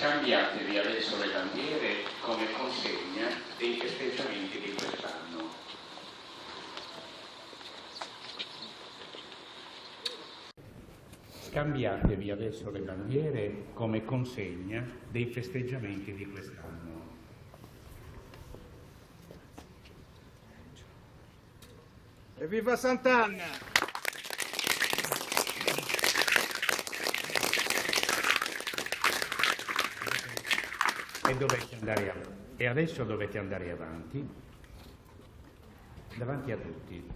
Scambiatevi adesso le bandiere come consegna dei festeggiamenti di quest'anno. Scambiatevi adesso le bandiere come consegna dei festeggiamenti di quest'anno. Evviva Sant'Anna! E adesso dovete andare avanti, davanti a tutti.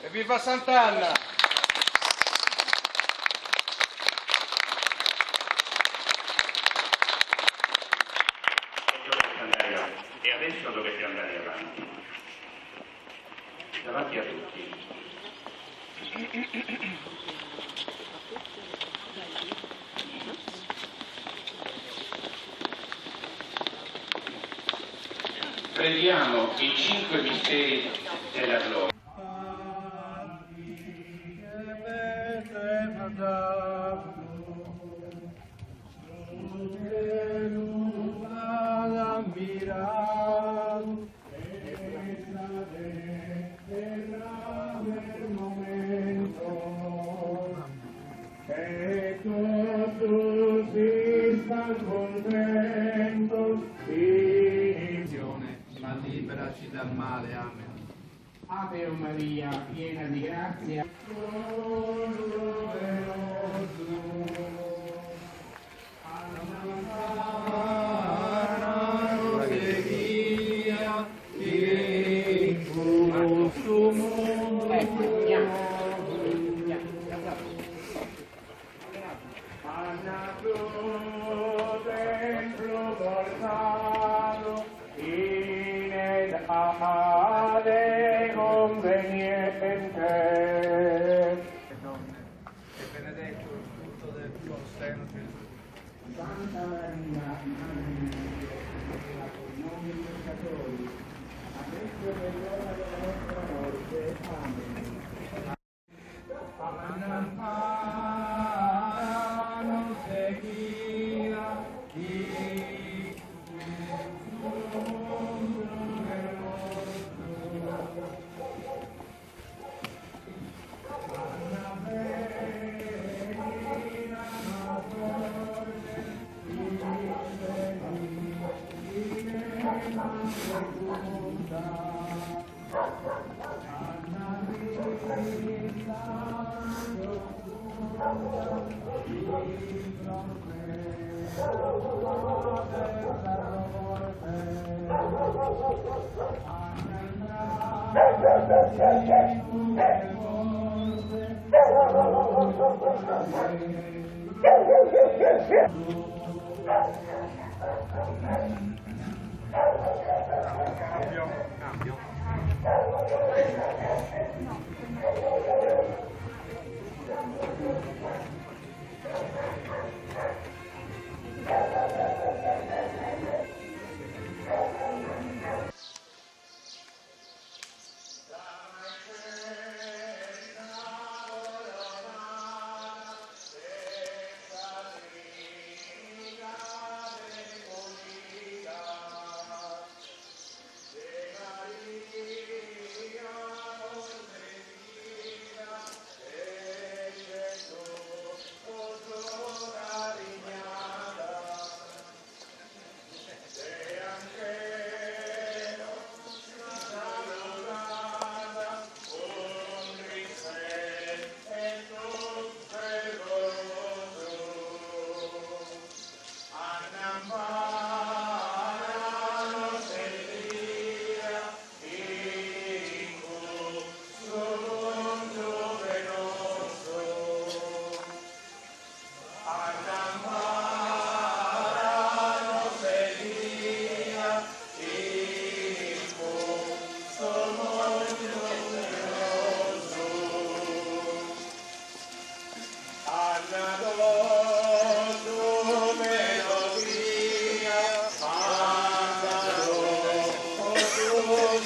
Evviva Sant'Anna! E adesso dovete andare avanti, davanti a tutti. Prendiamo i 5 misteri della gloria. Ma liberaci dal male, amen. Ave Maria, piena di grazia. Amare conveniente. Donne, e benedetto il frutto del tuo seno, Gesù. Santa Maria, Madre di Dio, prega per noi peccatori, adesso è l'ora della nostra morte. Amen. Cambio.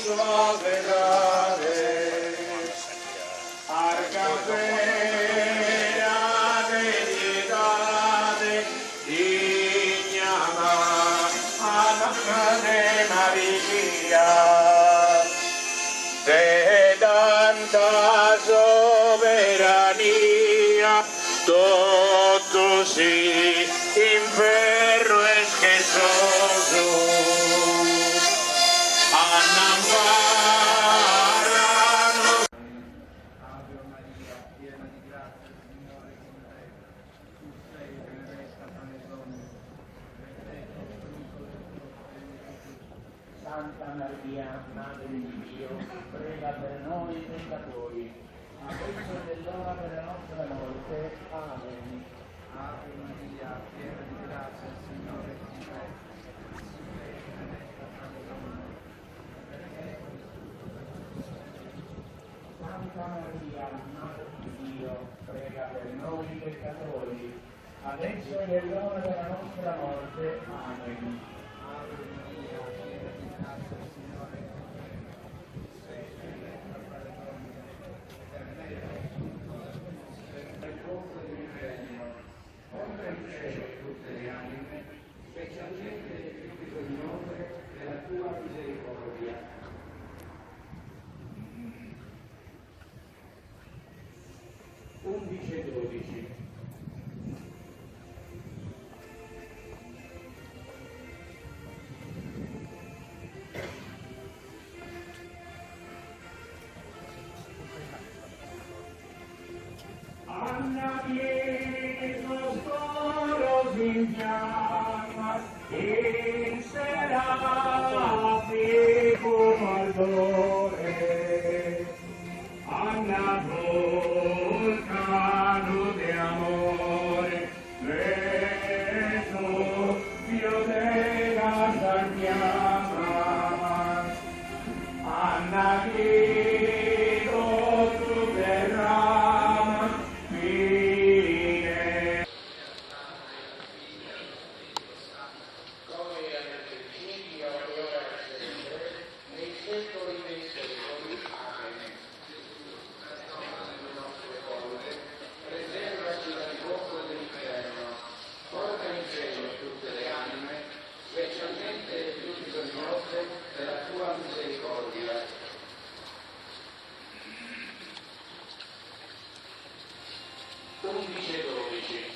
Suave Sotto inferno e schesoso annamparano. Ave Maria, piena di grazia, il Signore è con te. Tu sei benedetta tra le donne, benedetto il frutto del tuo seno, Gesù. Santa Maria, Madre di Dio, prega per noi peccatori, adesso è l'ora della nostra morte. Amen. Ave Maria, piena di grazia, il Signore è con te. Tu sei benedetta tra le donne, benedetto il frutto del tuo seno, Gesù. Santa Maria, Madre di Dio, prega per noi peccatori, adesso è l'ora della nostra morte. Amen. Ave Maria, piena di grazia, il Signore è con te. Tu sei benedetta tra le donne, benedetto il frutto del tuo seno. Il fuoco dell'inferno, oltre il cielo e tutte le anime, specialmente le più bisognose della tua misericordia. 11:12. Anna Pietro sporos in fiamma, in serafico ardore. Anna vulcano di amore, veto Dio della santiama. Anna Pietro tu derrama, fine. Come alle principio e ora e sempre, nei secoli dei secoli. Amen. Le nostre cose, preservaci dal fuoco dell'inferno, porta in cielo tutte le anime, specialmente le più bisognose della tua misericordia. 11:12.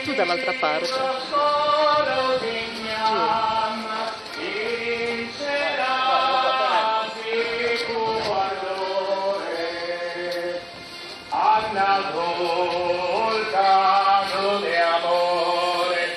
Tu dall'altra parte. Anna vulcano di amore,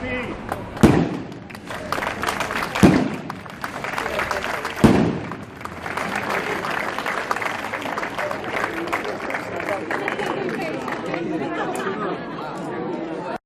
tutti!